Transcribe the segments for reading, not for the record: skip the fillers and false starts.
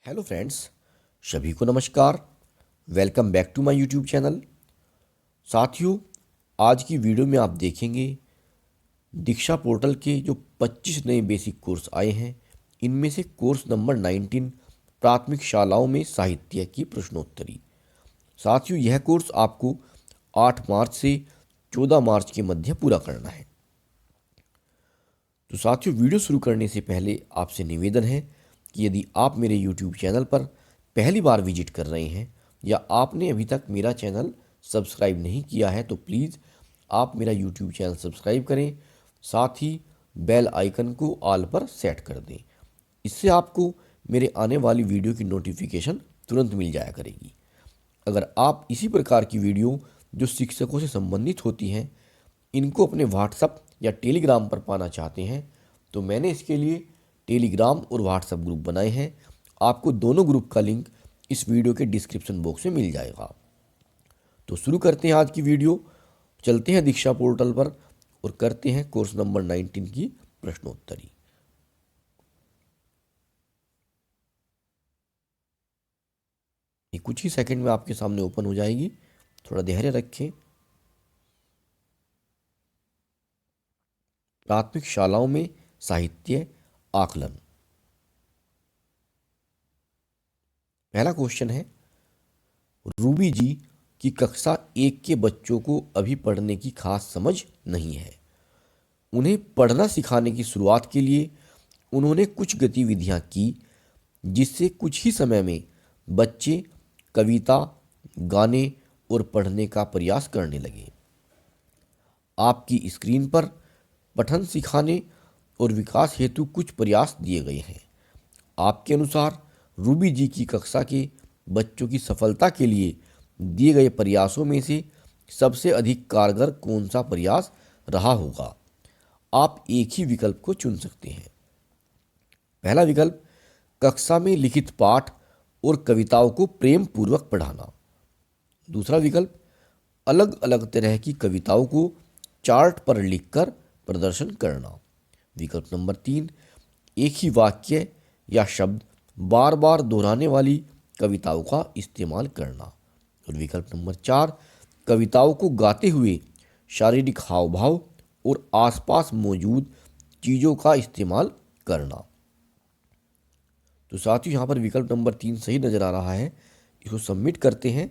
Hello friends, सभी को नमस्कार। Welcome back to my YouTube channel. साथियों, आज की वीडियो में आप देखेंगे दीक्षा पोर्टल के जो 25 नए बेसिक कोर्स आए हैं, इनमें से कोर्स नंबर 19 प्राथमिक शालाओं में साहित्य की प्रश्नोत्तरी। साथियों, यह कोर्स आपको 8 मार्च से 14 मार्च के मध्य पूरा करना है। तो साथियों, वीडियो शुरू करने से पहले आपसे निवेदन है कि यदि आप मेरे यूट्यूब चैनल पर पहली बार विजिट कर रहे हैं या आपने अभी तक मेरा चैनल सब्सक्राइब नहीं किया है, तो प्लीज़ आप मेरा यूट्यूब चैनल सब्सक्राइब करें, साथ ही बेल आइकन को ऑल पर सेट कर दें। इससे आपको मेरे आने वाली वीडियो की नोटिफिकेशन तुरंत मिल जाया करेगी। अगर आप इसी प्रकार की वीडियो जो शिक्षकों से संबंधित होती हैं, इनको अपने व्हाट्सएप या टेलीग्राम पर पाना चाहते हैं, तो मैंने इसके लिए टेलीग्राम और व्हाट्सएप ग्रुप बनाए हैं। आपको दोनों ग्रुप का लिंक इस वीडियो के डिस्क्रिप्शन बॉक्स में मिल जाएगा। तो शुरू करते हैं आज की वीडियो। चलते हैं दीक्षा पोर्टल पर और करते हैं कोर्स नंबर 19 की प्रश्नोत्तरी। ये कुछ ही सेकंड में आपके सामने ओपन हो जाएगी, थोड़ा धैर्य रखें। प्राथमिक शालाओं में साहित्य आकलन। पहला क्वेश्चन है, रूबी जी की कक्षा 1 के बच्चों को अभी पढ़ने की खास समझ नहीं है। उन्हें पढ़ना सिखाने की शुरुआत के लिए उन्होंने कुछ गतिविधियां की, जिससे कुछ ही समय में बच्चे कविता, गाने और पढ़ने का प्रयास करने लगे। आपकी स्क्रीन पर पठन सिखाने और विकास हेतु कुछ प्रयास दिए गए हैं। आपके अनुसार रूबी जी की कक्षा के बच्चों की सफलता के लिए दिए गए प्रयासों में से सबसे अधिक कारगर कौन सा प्रयास रहा होगा? आप एक ही विकल्प को चुन सकते हैं। पहला विकल्प, कक्षा में लिखित पाठ और कविताओं को प्रेम पूर्वक पढ़ाना। दूसरा विकल्प, अलग अलग तरह की कविताओं को चार्ट पर लिखकर प्रदर्शन करना। विकल्प नंबर 3, एक ही वाक्य या शब्द बार बार दोहराने वाली कविताओं का इस्तेमाल करना। और विकल्प नंबर 4, कविताओं को गाते हुए शारीरिक हाव भाव और आसपास मौजूद चीज़ों का इस्तेमाल करना। तो साथियों, यहाँ पर विकल्प नंबर 3 सही नज़र आ रहा है। इसको सबमिट करते हैं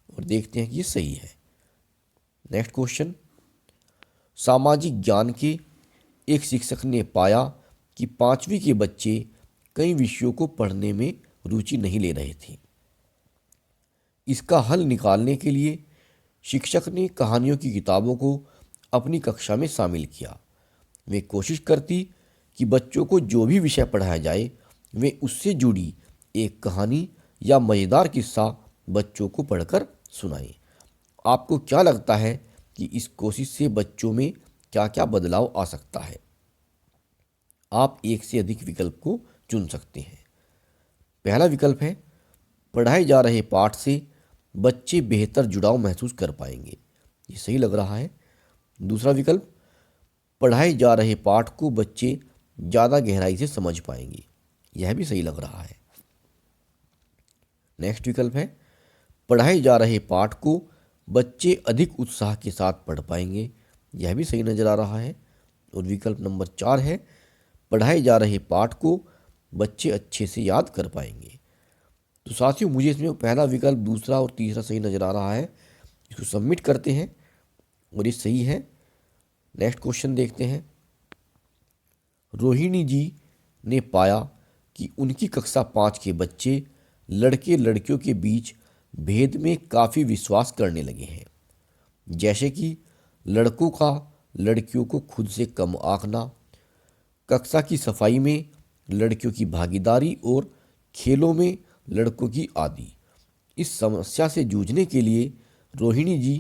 और देखते हैं कि ये सही है। नेक्स्ट क्वेश्चन, सामाजिक ज्ञान के एक शिक्षक ने पाया कि 5वीं के बच्चे कई विषयों को पढ़ने में रुचि नहीं ले रहे थे। इसका हल निकालने के लिए शिक्षक ने कहानियों की किताबों को अपनी कक्षा में शामिल किया। वे कोशिश करती कि बच्चों को जो भी विषय पढ़ाया जाए, वे उससे जुड़ी एक कहानी या मज़ेदार किस्सा बच्चों को पढ़कर सुनाएं। आपको क्या लगता है कि इस कोशिश से बच्चों में क्या क्या बदलाव आ सकता है? आप एक से अधिक विकल्प को चुन सकते हैं। पहला विकल्प है, पढ़ाए जा रहे पाठ से बच्चे बेहतर जुड़ाव महसूस कर पाएंगे। ये सही लग रहा है। दूसरा विकल्प, पढ़ाए जा रहे पाठ को बच्चे ज़्यादा गहराई से समझ पाएंगे। यह भी सही लग रहा है। नेक्स्ट विकल्प है, पढ़ाए जा रहे पाठ को बच्चे अधिक उत्साह के साथ पढ़ पाएंगे। यह भी सही नज़र आ रहा है। और विकल्प नंबर 4 है, पढ़ाए जा रहे पाठ को बच्चे अच्छे से याद कर पाएंगे। तो साथियों, मुझे इसमें पहला विकल्प, दूसरा और तीसरा सही नज़र आ रहा है। इसको सबमिट करते हैं और ये सही है। नेक्स्ट क्वेश्चन देखते हैं। रोहिणी जी ने पाया कि उनकी कक्षा 5 के बच्चे लड़के लड़कियों के बीच भेद में काफ़ी विश्वास करने लगे हैं, जैसे कि लड़कों का लड़कियों को खुद से कम आंकना, कक्षा की सफाई में लड़कियों की भागीदारी और खेलों में लड़कों की आदि। इस समस्या से जूझने के लिए रोहिणी जी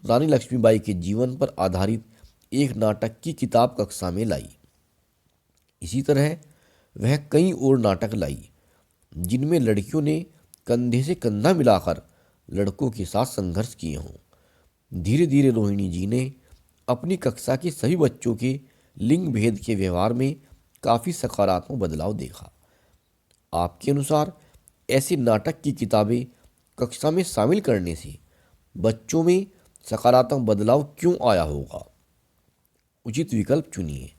रानी लक्ष्मीबाई के जीवन पर आधारित एक नाटक की किताब कक्षा में लाई। इसी तरह वह कई और नाटक लाई, जिनमें लड़कियों ने कंधे से कंधा मिलाकर लड़कों के साथ संघर्ष किए हों। धीरे धीरे रोहिणी जी ने अपनी कक्षा के सभी बच्चों के लिंग भेद के व्यवहार में काफ़ी सकारात्मक बदलाव देखा। आपके अनुसार ऐसे नाटक की किताबें कक्षा में शामिल करने से बच्चों में सकारात्मक बदलाव क्यों आया होगा? उचित विकल्प चुनिए।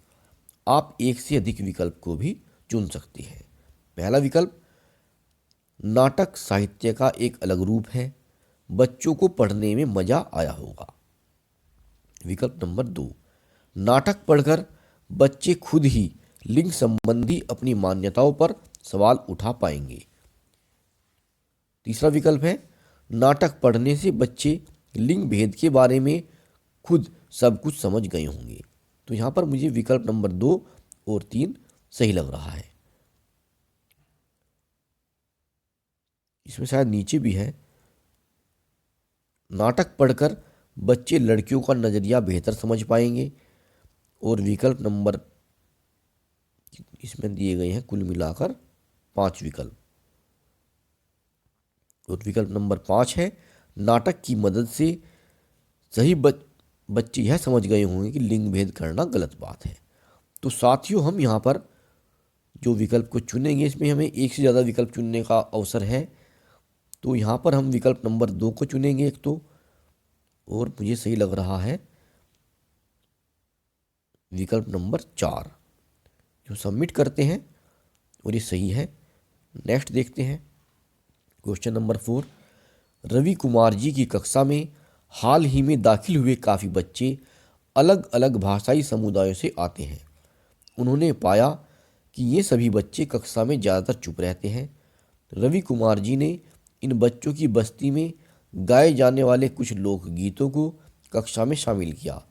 आप एक से अधिक विकल्प को भी चुन सकते हैं। पहला विकल्प, नाटक साहित्य का एक अलग रूप है, बच्चों को पढ़ने में मजा आया होगा। विकल्प नंबर 2, नाटक पढ़कर बच्चे खुद ही लिंग संबंधी अपनी मान्यताओं पर सवाल उठा पाएंगे। तीसरा विकल्प है, नाटक पढ़ने से बच्चे लिंग भेद के बारे में खुद सब कुछ समझ गए होंगे। तो यहाँ पर मुझे विकल्प नंबर 2 और 3 सही लग रहा है। इसमें शायद नीचे भी है, नाटक पढ़कर बच्चे लड़कियों का नज़रिया बेहतर समझ पाएंगे। और विकल्प नंबर, इसमें दिए गए हैं कुल मिलाकर 5 विकल्प। और विकल्प नंबर 5 है, नाटक की मदद से सही बच्चे यह समझ गए होंगे कि लिंग भेद करना गलत बात है। तो साथियों, हम यहाँ पर जो विकल्प को चुनेंगे इसमें हमें एक से ज़्यादा विकल्प चुनने का अवसर है। तो यहाँ पर हम विकल्प नंबर 2 को चुनेंगे एक तो, और मुझे सही लग रहा है विकल्प नंबर 4 जो सबमिट करते हैं, और ये सही है। नेक्स्ट देखते हैं क्वेश्चन नंबर 4। रवि कुमार जी की कक्षा में हाल ही में दाखिल हुए काफ़ी बच्चे अलग अलग भाषाई समुदायों से आते हैं। उन्होंने पाया कि ये सभी बच्चे कक्षा में ज़्यादातर चुप रहते हैं। रवि कुमार जी ने इन बच्चों की बस्ती में गाए जाने वाले कुछ लोकगीतों को कक्षा में शामिल किया।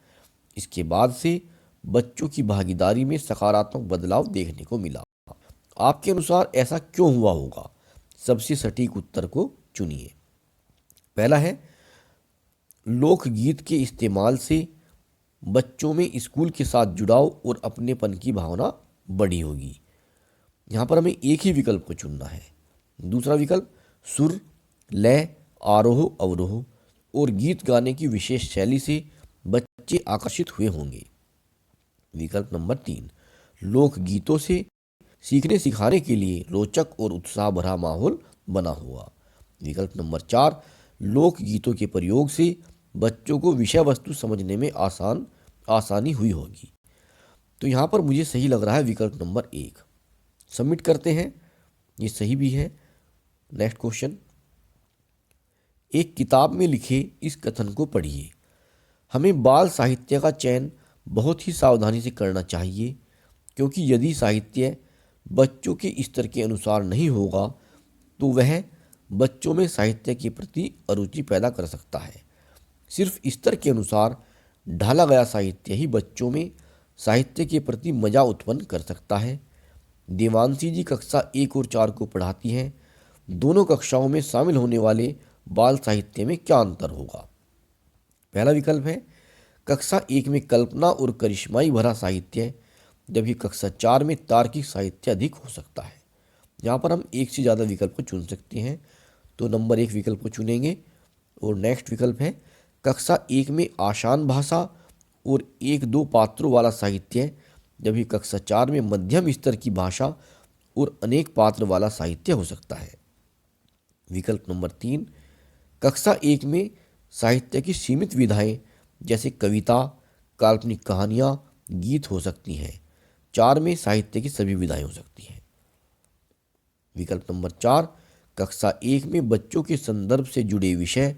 इसके बाद से बच्चों की भागीदारी में सकारात्मक बदलाव देखने को मिला। आपके अनुसार ऐसा क्यों हुआ होगा? सबसे सटीक उत्तर को चुनिए। पहला है, लोकगीत के इस्तेमाल से बच्चों में स्कूल के साथ जुड़ाव और अपनेपन की भावना बढ़ी होगी। यहाँ पर हमें एक ही विकल्प को चुनना है। दूसरा विकल्प, सुर, लय, आरोह अवरोह और गीत गाने की विशेष शैली से बच्चे आकर्षित हुए होंगे। विकल्प नंबर 3, लोकगीतों से सीखने सिखाने के लिए रोचक और उत्साह भरा माहौल बना हुआ। विकल्प नंबर 4, लोकगीतों के प्रयोग से बच्चों को विषय वस्तु समझने में आसानी हुई होगी। तो यहाँ पर मुझे सही लग रहा है विकल्प नंबर 1। सबमिट करते हैं, ये सही भी है। नेक्स्ट क्वेश्चन, एक किताब में लिखे इस कथन को पढ़िए। हमें बाल साहित्य का चयन बहुत ही सावधानी से करना चाहिए, क्योंकि यदि साहित्य बच्चों के स्तर के अनुसार नहीं होगा तो वह बच्चों में साहित्य के प्रति अरुचि पैदा कर सकता है। सिर्फ स्तर के अनुसार ढाला गया साहित्य ही बच्चों में साहित्य के प्रति मजा उत्पन्न कर सकता है। देवांशी जी कक्षा 1 और 4 को पढ़ाती हैं। दोनों कक्षाओं में शामिल होने वाले बाल साहित्य में क्या अंतर होगा? पहला विकल्प है, कक्षा 1 में कल्पना और करिश्माई भरा साहित्य, जबकि कक्षा 4 में तार्किक साहित्य अधिक हो सकता है। यहाँ पर हम एक से ज़्यादा विकल्प को चुन सकते हैं, तो नंबर 1 विकल्प को चुनेंगे। और नेक्स्ट विकल्प है, कक्षा 1 में आसान भाषा और 1-2 पात्रों वाला साहित्य, जबकि कक्षा 4 में मध्यम स्तर की भाषा और अनेक पात्र वाला साहित्य हो सकता है। विकल्प नंबर 3, कक्षा 1 में साहित्य की सीमित विधाएं जैसे कविता, काल्पनिक कहानियाँ, गीत हो सकती हैं। 4 में साहित्य की सभी विधाएं हो सकती हैं। विकल्प नंबर 4, कक्षा 1 में बच्चों के संदर्भ से जुड़े विषय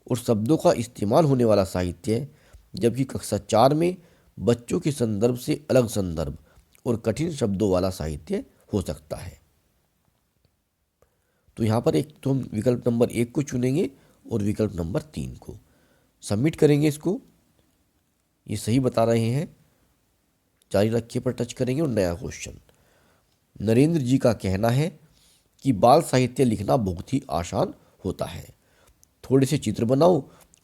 और शब्दों का इस्तेमाल होने वाला साहित्य, जबकि कक्षा 4 में बच्चों के संदर्भ से अलग संदर्भ और कठिन शब्दों वाला साहित्य हो सकता है। तो यहाँ पर एक तो हम विकल्प नंबर 1 को चुनेंगे और विकल्प नंबर 3 को सबमिट करेंगे। इसको ये सही बता रहे हैं। जारी रखिए पर टच करेंगे और नया क्वेश्चन। नरेंद्र जी का कहना है कि बाल साहित्य लिखना बहुत ही आसान होता है। थोड़े से चित्र बनाओ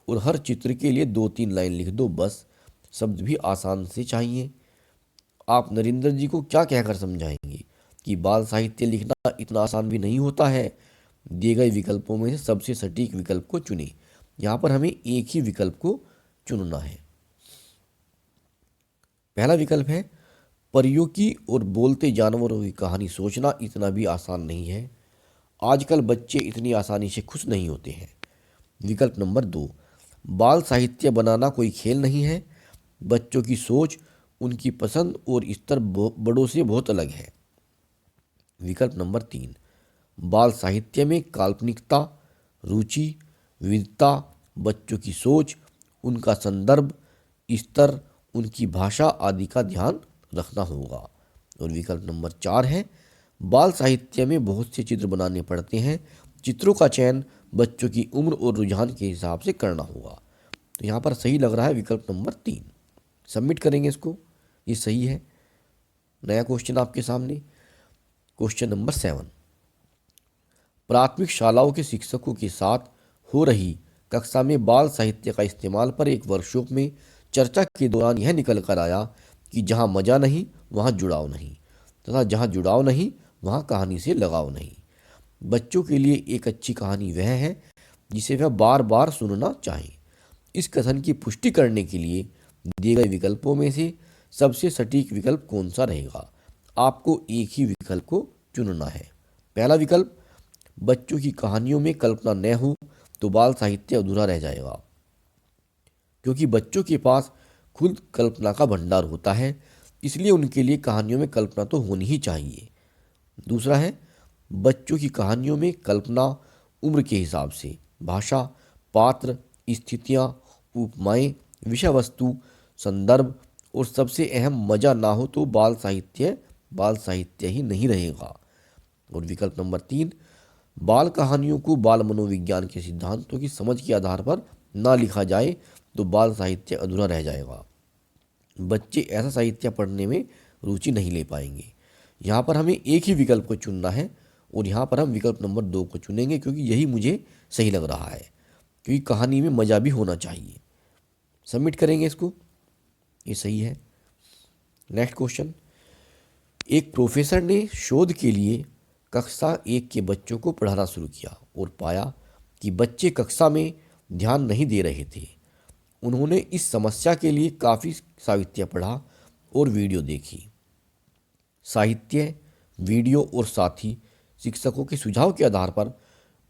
और हर चित्र के लिए 2-3 लाइन लिख दो, बस। शब्द भी आसान से चाहिए। आप नरेंद्र जी को क्या कहकर समझाएंगे कि बाल साहित्य लिखना इतना आसान भी नहीं होता है? दिए गए विकल्पों में से सबसे सटीक विकल्प को चुनें। यहाँ पर हमें एक ही विकल्प को चुनना है। पहला विकल्प है, परियों की और बोलते जानवरों की कहानी सोचना इतना भी आसान नहीं है। आजकल बच्चे इतनी आसानी से खुश नहीं होते हैं। विकल्प नंबर 2, बाल साहित्य बनाना कोई खेल नहीं है। बच्चों की सोच, उनकी पसंद और स्तर बड़ों से बहुत अलग है। विकल्प नंबर 3, बाल साहित्य में काल्पनिकता, रुचि, विविधता, बच्चों की सोच, उनका संदर्भ, स्तर, उनकी भाषा आदि का ध्यान रखना होगा। और विकल्प नंबर 4 है, बाल साहित्य में बहुत से चित्र बनाने पड़ते हैं। चित्रों का चयन बच्चों की उम्र और रुझान के हिसाब से करना होगा। तो यहाँ पर सही लग रहा है विकल्प नंबर 3। सबमिट करेंगे इसको, ये सही है। नया क्वेश्चन आपके सामने, क्वेश्चन नंबर 7। प्राथमिक शालाओं के शिक्षकों के साथ हो रही कक्षा में बाल साहित्य का इस्तेमाल पर एक वर्कशॉप में चर्चा के दौरान यह निकल कर आया कि जहाँ मजा नहीं वहाँ जुड़ाव नहीं, तथा जहाँ जुड़ाव नहीं वहाँ कहानी से लगाव नहीं। बच्चों के लिए एक अच्छी कहानी वह है जिसे वह बार बार सुनना चाहे। इस कथन की पुष्टि करने के लिए दिए गए विकल्पों में से सबसे सटीक विकल्प कौन सा रहेगा? आपको एक ही विकल्प को चुनना है। पहला विकल्प, बच्चों की कहानियों में कल्पना न हो तो बाल साहित्य अधूरा रह जाएगा, क्योंकि बच्चों के पास खुद कल्पना का भंडार होता है, इसलिए उनके लिए कहानियों में कल्पना तो होनी ही चाहिए। दूसरा है, बच्चों की कहानियों में कल्पना उम्र के हिसाब से भाषा, पात्र, स्थितियाँ, उपमाएं, विषय वस्तु, संदर्भ और सबसे अहम मजा ना हो तो बाल साहित्य ही नहीं रहेगा। और विकल्प नंबर 3, बाल कहानियों को बाल मनोविज्ञान के सिद्धांतों की समझ के आधार पर ना लिखा जाए तो बाल साहित्य अधूरा रह जाएगा। बच्चे ऐसा साहित्य पढ़ने में रुचि नहीं ले पाएंगे। यहाँ पर हमें एक ही विकल्प को चुनना है और यहाँ पर हम विकल्प नंबर 2 को चुनेंगे, क्योंकि यही मुझे सही लग रहा है, क्योंकि कहानी में मज़ा भी होना चाहिए। सबमिट करेंगे इसको, ये सही है। नेक्स्ट क्वेश्चन, एक प्रोफेसर ने शोध के लिए कक्षा 1 के बच्चों को पढ़ाना शुरू किया और पाया कि बच्चे कक्षा में ध्यान नहीं दे रहे थे। उन्होंने इस समस्या के लिए काफ़ी साहित्य पढ़ा और वीडियो देखी। साहित्य, वीडियो और साथ ही शिक्षकों के सुझाव के आधार पर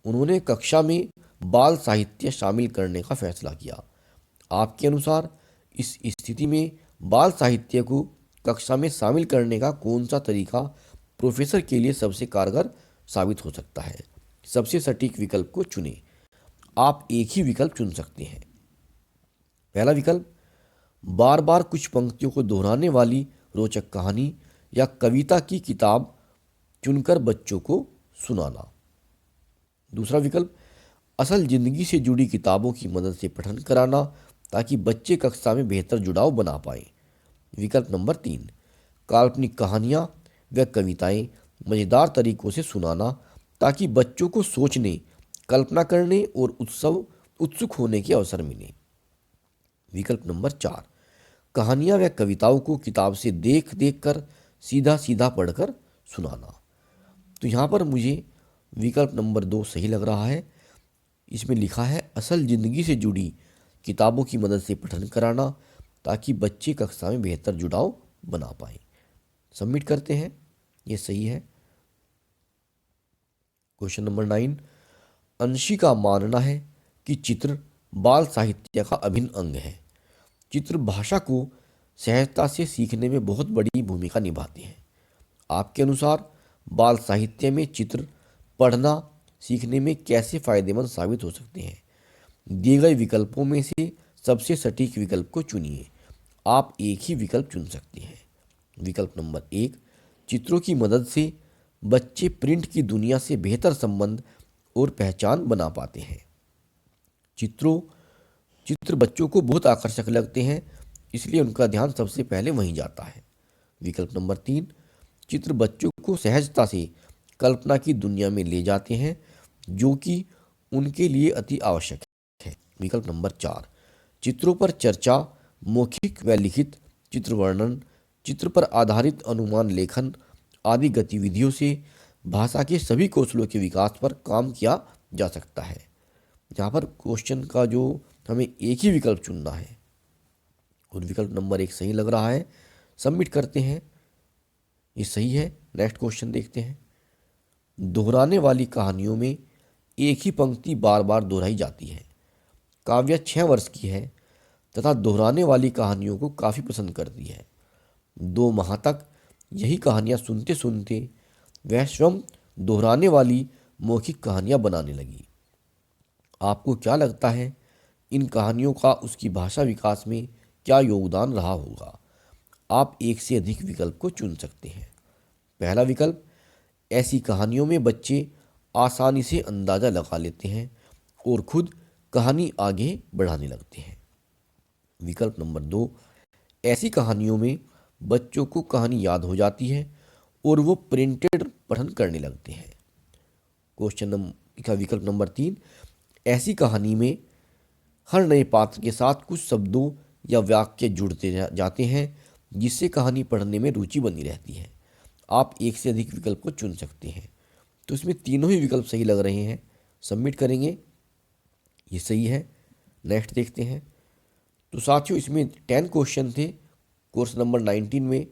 उन्होंने कक्षा में बाल साहित्य शामिल करने का फैसला किया। आपके अनुसार इस स्थिति में बाल साहित्य को कक्षा में शामिल करने का कौन सा तरीका प्रोफेसर के लिए सबसे कारगर साबित हो सकता है? सबसे सटीक विकल्प को चुनें। आप एक ही विकल्प चुन सकते हैं। पहला विकल्प, बार बार कुछ पंक्तियों को दोहराने वाली रोचक कहानी या कविता की किताब चुनकर बच्चों को सुनाना। दूसरा विकल्प, असल जिंदगी से जुड़ी किताबों की मदद से पठन कराना ताकि बच्चे कक्षा में बेहतर जुड़ाव बना पाए। विकल्प नंबर 3, काल्पनिक कहानियाँ व कविताएं मज़ेदार तरीकों से सुनाना ताकि बच्चों को सोचने, कल्पना करने और उत्सुक होने के अवसर मिले। विकल्प नंबर 4, कहानियाँ व कविताओं को किताब से देख देख कर सीधा सीधा पढ़कर सुनाना। तो यहाँ पर मुझे विकल्प नंबर 2 सही लग रहा है। इसमें लिखा है असल ज़िंदगी से जुड़ी किताबों की मदद से पठन कराना ताकि बच्चे कक्षा में बेहतर जुड़ाव बना पाए। सबमिट करते हैं, ये सही है। क्वेश्चन नंबर 9, अंशी का मानना है कि चित्र बाल साहित्य का अभिन्न अंग है। चित्र भाषा को सहजता से सीखने में बहुत बड़ी भूमिका निभाते हैं। आपके अनुसार बाल साहित्य में चित्र पढ़ना सीखने में कैसे फायदेमंद साबित हो सकते हैं? दिए गए विकल्पों में से सबसे सटीक विकल्प को चुनिए। आप एक ही विकल्प चुन सकते हैं। विकल्प नंबर 1, चित्रों की मदद से बच्चे प्रिंट की दुनिया से बेहतर संबंध और पहचान बना पाते हैं। चित्र बच्चों को बहुत आकर्षक लगते हैं, इसलिए उनका ध्यान सबसे पहले वहीं जाता है। विकल्प नंबर 3, चित्र बच्चों को सहजता से कल्पना की दुनिया में ले जाते हैं, जो कि उनके लिए अति आवश्यक है। विकल्प नंबर 4, चित्रों पर चर्चा, मौखिक व लिखित चित्र वर्णन, चित्र पर आधारित अनुमान लेखन आदि गतिविधियों से भाषा के सभी कौशलों के विकास पर काम किया जा सकता है। यहाँ पर क्वेश्चन का जो हमें एक ही विकल्प चुनना है और विकल्प नंबर 1 सही लग रहा है। सबमिट करते हैं, ये सही है। नेक्स्ट क्वेश्चन देखते हैं। दोहराने वाली कहानियों में एक ही पंक्ति बार बार दोहराई जाती है। काव्या 6 वर्ष की है तथा दोहराने वाली कहानियों को काफ़ी पसंद करती है। 2 माह तक यही कहानियाँ सुनते सुनते वह स्वयं दोहराने वाली मौखिक कहानियाँ बनाने लगी। आपको क्या लगता है इन कहानियों का उसकी भाषा विकास में क्या योगदान रहा होगा? आप एक से अधिक विकल्प को चुन सकते हैं। पहला विकल्प, ऐसी कहानियों में बच्चे आसानी से अंदाज़ा लगा लेते हैं और खुद कहानी आगे बढ़ाने लगते हैं। विकल्प नंबर 2, ऐसी कहानियों में बच्चों को कहानी याद हो जाती है और वो प्रिंटेड पठन करने लगते हैं। विकल्प नंबर 3, ऐसी कहानी में हर नए पात्र के साथ कुछ शब्दों या वाक्य जुड़ते जाते हैं जिससे कहानी पढ़ने में रुचि बनी रहती है। आप एक से अधिक विकल्प को चुन सकते हैं। तो इसमें तीनों ही विकल्प सही लग रहे हैं। सबमिट करेंगे। ये सही है। नेक्स्ट देखते हैं। तो साथियों, इसमें 10 क्वेश्चन थे कोर्स नंबर 19 में।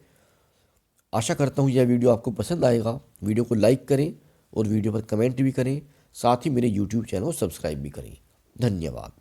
आशा करता हूँ यह वीडियो आपको पसंद आएगा। वीडियो को लाइक करें और वीडियो पर कमेंट भी करें। साथ ही मेरे यूट्यूब चैनल को सब्सक्राइब भी करें। धन्यवाद।